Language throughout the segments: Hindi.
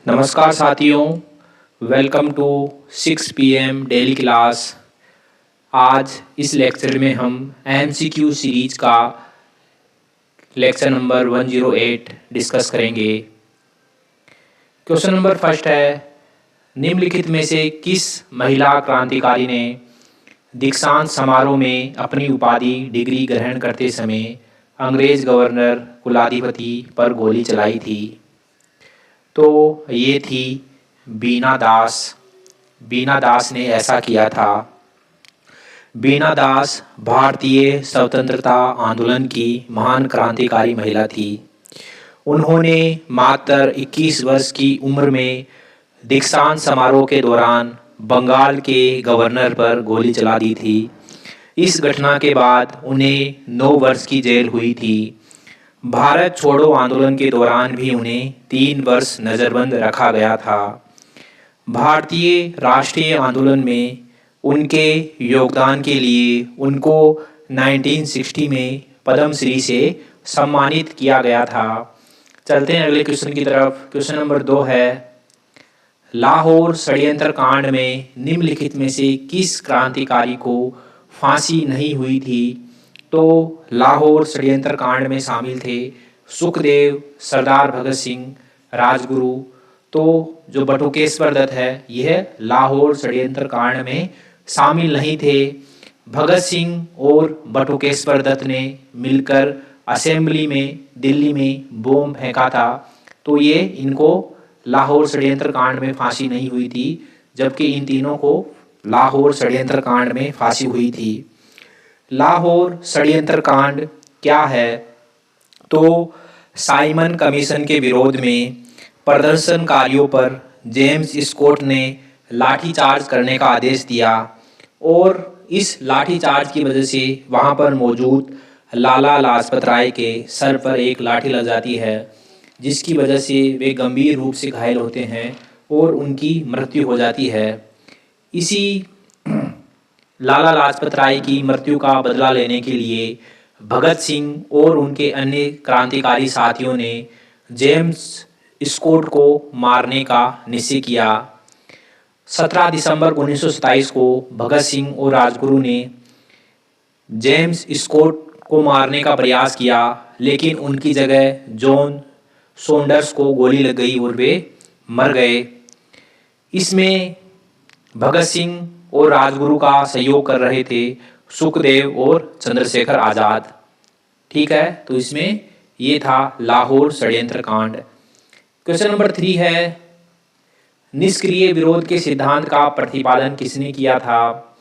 नमस्कार साथियों, welcome to 6 PM daily class. आज इस लेक्चर में हम MCQ सीरीज का लेक्चर नंबर 108 डिस्कस करेंगे। क्वेश्चन नंबर फर्स्ट है, निम्नलिखित में से किस महिला क्रांतिकारी ने दीक्षांत समारोह में अपनी उपाधि डिग्री ग्रहण करते समय अंग्रेज गवर्नर कुलाधिपति पर गोली चलाई थी? तो ये थी बीना दास। बीना दास ने ऐसा किया था। बीना दास भारतीय स्वतंत्रता आंदोलन की महान क्रांतिकारी महिला थी। उन्होंने मात्र 21 वर्ष की उम्र में दीक्षांत समारोह के दौरान बंगाल के गवर्नर पर गोली चला दी थी। इस घटना के बाद उन्हें 9 वर्ष की जेल हुई थी। भारत छोड़ो आंदोलन के दौरान भी उन्हें 3 वर्ष नज़रबंद रखा गया था। भारतीय राष्ट्रीय आंदोलन में उनके योगदान के लिए उनको 1960 में पद्मश्री से सम्मानित किया गया था। चलते हैं अगले क्वेश्चन की तरफ। क्वेश्चन नंबर 2 है, लाहौर षड्यंत्र कांड में निम्नलिखित में से किस क्रांतिकारी को फांसी नहीं हुई थी? तो लाहौर षड्यंत्र कांड में शामिल थे सुखदेव, सरदार भगत सिंह, राजगुरु। तो जो बटुकेश्वर दत्त है यह लाहौर षड्यंत्र कांड में शामिल नहीं थे। भगत सिंह और बटुकेश्वर दत्त ने मिलकर असेंबली में दिल्ली में बम फेंका था। तो ये इनको लाहौर षड्यंत्र कांड में फांसी नहीं हुई थी, जबकि इन तीनों को लाहौर षड्यंत्र कांड में फांसी हुई थी। लाहौर षड्यंत्र कांड क्या है? तो साइमन कमीशन के विरोध में प्रदर्शनकारियों पर जेम्स स्कॉट ने लाठीचार्ज करने का आदेश दिया और इस लाठीचार्ज की वजह से वहां पर मौजूद लाला लाजपत राय के सर पर एक लाठी लग जाती है, जिसकी वजह से वे गंभीर रूप से घायल होते हैं और उनकी मृत्यु हो जाती है। इसी लाला लाजपत राय की मृत्यु का बदला लेने के लिए भगत सिंह और उनके अन्य क्रांतिकारी साथियों ने जेम्स स्कॉट को मारने का निश्चय किया। 17 दिसंबर 1927 को भगत सिंह और राजगुरु ने जेम्स स्कॉट को मारने का प्रयास किया, लेकिन उनकी जगह जॉन सॉन्डर्स को गोली लग गई और वे मर गए। इसमें भगत सिंह और राजगुरु का सहयोग कर रहे थे सुखदेव और चंद्रशेखर आजाद। ठीक है, तो इसमें ये था लाहौर षड्यंत्र कांड। क्वेश्चन नंबर 3 है, निष्क्रिय विरोध के सिद्धांत का प्रतिपादन किसने किया था?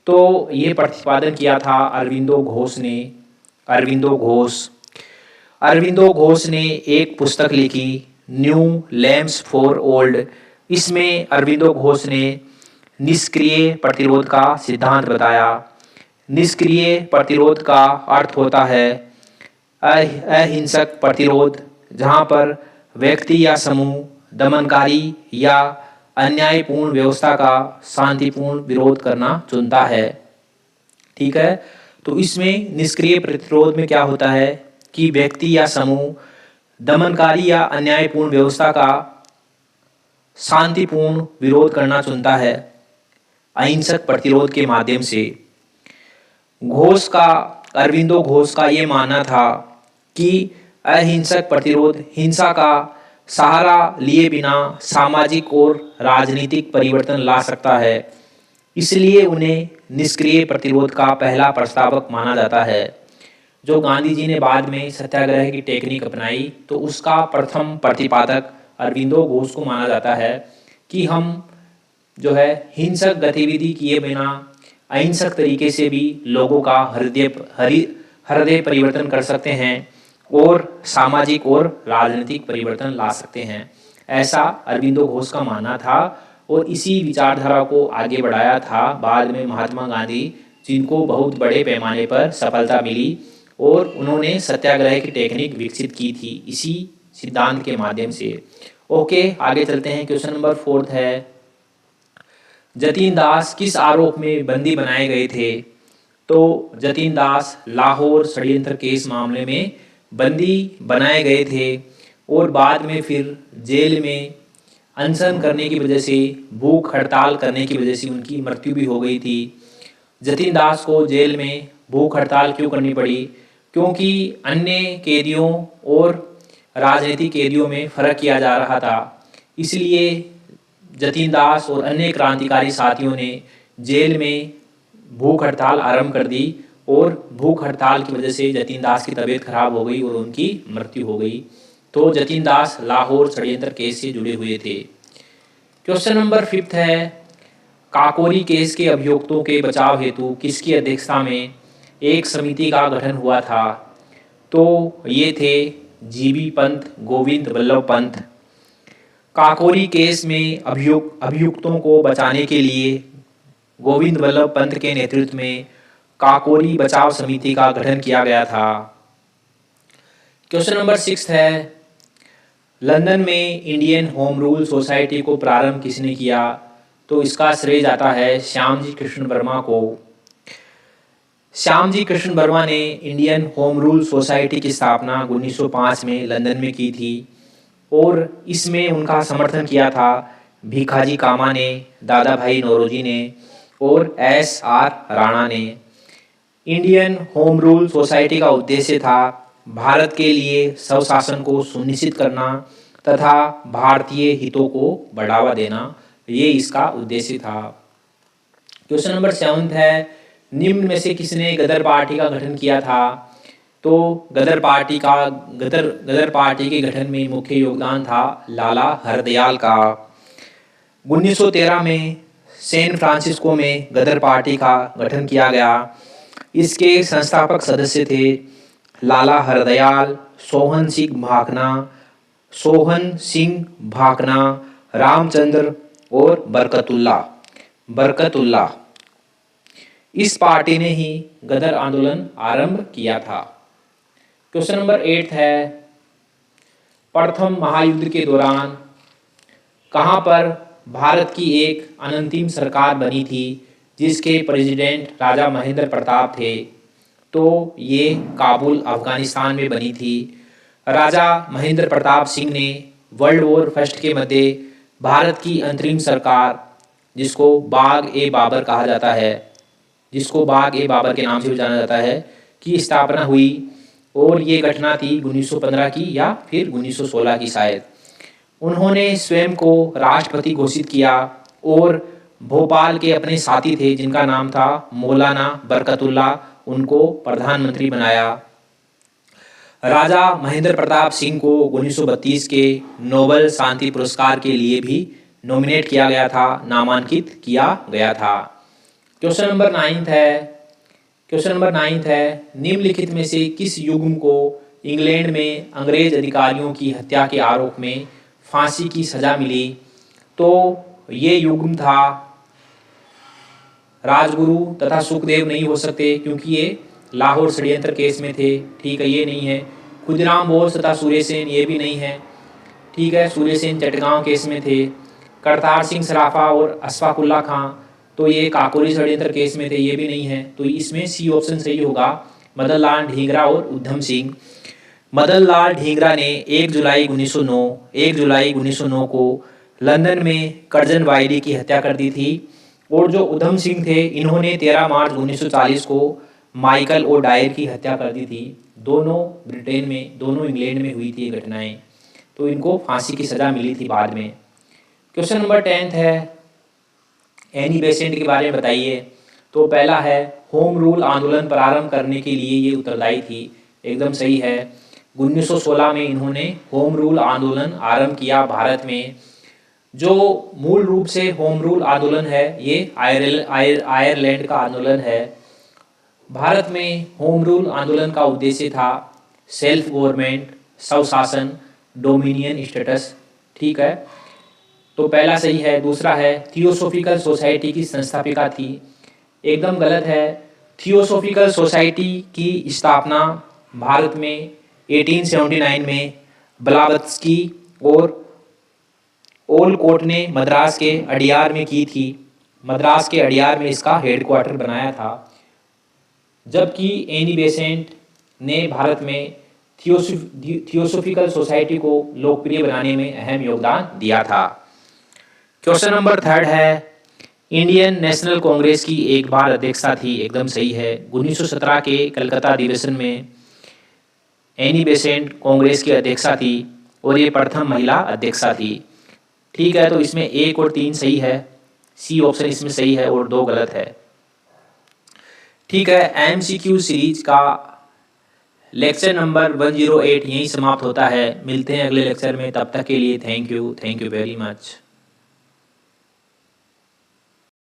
तो ये प्रतिपादन किया था अरविंदो घोष ने। अरविंदो घोष ने एक पुस्तक लिखी, न्यू लैम्प्स फॉर ओल्ड। इसमें अरविंदो घोष ने निष्क्रिय प्रतिरोध का सिद्धांत बताया। निष्क्रिय प्रतिरोध का अर्थ होता है अहिंसक प्रतिरोध, जहां पर व्यक्ति या समूह दमनकारी या अन्यायपूर्ण व्यवस्था का शांतिपूर्ण विरोध करना चुनता है। ठीक है, तो इसमें निष्क्रिय प्रतिरोध में क्या होता है कि व्यक्ति या समूह दमनकारी या अन्यायपूर्ण व्यवस्था का शांतिपूर्ण विरोध करना चुनता है अहिंसक प्रतिरोध के माध्यम से। अरविंदो घोष का ये मानना था कि अहिंसक प्रतिरोध हिंसा का सहारा लिए बिना सामाजिक और राजनीतिक परिवर्तन ला सकता है, इसलिए उन्हें निष्क्रिय प्रतिरोध का पहला प्रस्तावक माना जाता है। जो गांधी जी ने बाद में सत्याग्रह की टेक्निक अपनाई, तो उसका प्रथम प्रतिपादक अरविंदो घोष को माना जाता है कि हम जो है हिंसक गतिविधि किए बिना अहिंसक तरीके से भी लोगों का हृदय परिवर्तन कर सकते हैं और सामाजिक और राजनीतिक परिवर्तन ला सकते हैं। ऐसा अरविंदो घोष का मानना था और इसी विचारधारा को आगे बढ़ाया था बाद में महात्मा गांधी, जिनको बहुत बड़े पैमाने पर सफलता मिली और उन्होंने सत्याग्रह की टेक्निक विकसित की थी इसी सिद्धांत के माध्यम से। ओके, आगे चलते हैं। क्वेश्चन नंबर 4 है, जतीन दास किस आरोप में बंदी बनाए गए थे? तो जतीन दास लाहौर षड्यंत्र केस मामले में बंदी बनाए गए थे और बाद में फिर जेल में अनशन करने की वजह से, भूख हड़ताल करने की वजह से उनकी मृत्यु भी हो गई थी। जतिन दास को जेल में भूख हड़ताल क्यों करनी पड़ी? क्योंकि अन्य कैदियों और राजनीतिक कैदियों में फ़र्क किया जा रहा था। इसलिए जतिन दास और अन्य क्रांतिकारी साथियों ने जेल में भूख हड़ताल आरंभ कर दी और भूख हड़ताल की वजह से जतिन दास की तबीयत खराब हो गई और उनकी मृत्यु हो गई। तो जतिन दास लाहौर षड्यंत्र केस से जुड़े हुए थे। क्वेश्चन नंबर 5 है, काकोरी केस के अभियुक्तों के बचाव हेतु किसकी अध्यक्षता में एक समिति का गठन हुआ था? तो ये थे जीबी पंत, गोविंद बल्लभ पंत। काकोरी केस में अभियुक्तों को बचाने के लिए गोविंद बल्लभ पंत के नेतृत्व में काकोरी बचाव समिति का गठन किया गया था। क्वेश्चन नंबर 6 है, लंदन में इंडियन होम रूल सोसाइटी को प्रारंभ किसने किया? तो इसका श्रेय जाता है श्यामजी कृष्ण वर्मा को। श्यामजी कृष्ण वर्मा ने इंडियन होम रूल सोसाइटी की स्थापना 1905 में लंदन में की थी और इसमें उनका समर्थन किया था भीखाजी कामा ने, दादा भाई नौरोजी ने और एस.आर. राणा ने। इंडियन होम रूल सोसाइटी का उद्देश्य था भारत के लिए स्वशासन को सुनिश्चित करना तथा भारतीय हितों को बढ़ावा देना, ये इसका उद्देश्य था। क्वेश्चन नंबर 7 है, निम्न में से किसने गदर पार्टी का गठन किया था? तो गदर पार्टी के गठन में मुख्य योगदान था लाला हरदयाल का। 1913 में सैन फ्रांसिस्को में गदर पार्टी का गठन किया गया। इसके संस्थापक सदस्य थे लाला हरदयाल, सोहन सिंह भाकना, रामचंद्र और बरकतुल्ला। इस पार्टी ने ही गदर आंदोलन आरंभ किया था। क्वेश्चन नंबर 8 है, प्रथम महायुद्ध के दौरान कहाँ पर भारत की एक अनंतिम सरकार बनी थी जिसके प्रेसिडेंट राजा महेंद्र प्रताप थे? तो ये काबुल अफगानिस्तान में बनी थी। राजा महेंद्र प्रताप सिंह ने वर्ल्ड वॉर फर्स्ट के मध्य भारत की अंतरिम सरकार, जिसको बाग-ए-बाबर कहा जाता है, जिसको बाग-ए-बाबर के नाम से भी जाना जाता है, की स्थापना हुई और ये घटना थी 1915 की या फिर 1916 की शायद। उन्होंने स्वयं को राष्ट्रपति घोषित किया और भोपाल के अपने साथी थे जिनका नाम था मौलाना बरकतुल्ला, उनको प्रधानमंत्री बनाया। राजा महेंद्र प्रताप सिंह को 1932 के नोबेल शांति पुरस्कार के लिए भी नॉमिनेट किया गया था, नामांकित किया गया था। क्वेश्चन नंबर 9 है, निम्नलिखित में से किस युग्म को इंग्लैंड में अंग्रेज अधिकारियों की हत्या के आरोप में फांसी की सजा मिली? तो ये युग्म था राजगुरु तथा सुखदेव नहीं हो सकते क्योंकि ये लाहौर षड्यंत्र केस में थे, ठीक है, ये नहीं है। खुदीराम बोस तथा सूर्यसेन, ये भी नहीं है, ठीक है, सूर्यसेन चटगांव केस में थे। करतार सिंह सराफा और अशफाकुल्ला खां, तो ये काकोरी षड्यंत्र केस में थे, ये भी नहीं है। तो इसमें सी ऑप्शन सही होगा, मदन लाल ढींगरा और उधम सिंह। मदन लाल ढींगरा ने 1 जुलाई 1909 को लंदन में कर्जन वायली की हत्या कर दी थी और जो उधम सिंह थे इन्होंने 13 मार्च 1940 को माइकल ओ डायर की हत्या कर दी थी। दोनों इंग्लैंड में हुई थी ये घटनाएं, तो इनको फांसी की सज़ा मिली थी बाद में। क्वेश्चन नंबर 10 है, एनी बेसेंट के बारे में बताइए। तो पहला है, होम रूल आंदोलन प्रारंभ करने के लिए ये उत्तरदायी थी, एकदम सही है। 1916 में इन्होंने होम रूल आंदोलन आरंभ किया भारत में। जो मूल रूप से होम रूल आंदोलन है ये आयरलैंड का आंदोलन है। भारत में होम रूल आंदोलन का उद्देश्य था सेल्फ गवर्नमेंट, स्वशासन, डोमिनियन स्टेटस, ठीक है, तो पहला सही है। दूसरा है, थियोसोफिकल सोसाइटी की संस्थापिका थी, एकदम गलत है। थियोसोफिकल सोसाइटी की स्थापना भारत में 1879 में ब्लावत्स्की और ओलकोट ने मद्रास के अडियार में की थी। मद्रास के अडियार में इसका हेडक्वार्टर बनाया था। जबकि एनी बेसेंट ने भारत में थियोसोफिकल सोसाइटी को लोकप्रिय बनाने में अहम योगदान दिया था। क्वेश्चन नंबर 3 है, इंडियन नेशनल कांग्रेस की एक बार अध्यक्षा थी। एकदम सही है। 1917 के कलकत्ता अधिवेशन में एनी बेसेंट कांग्रेस की अध्यक्षा थी और ये प्रथम महिला अध्यक्षा थी। ठीक है, तो इसमें 1 और 3 सही है, सी ऑप्शन इसमें सही है और 2 गलत है। ठीक है, एमसीक्यू सीरीज का लेक्चर नंबर 108 यहीं समाप्त होता है। मिलते हैं अगले लेक्चर में, तब तक के लिए थैंक यू वेरी मच।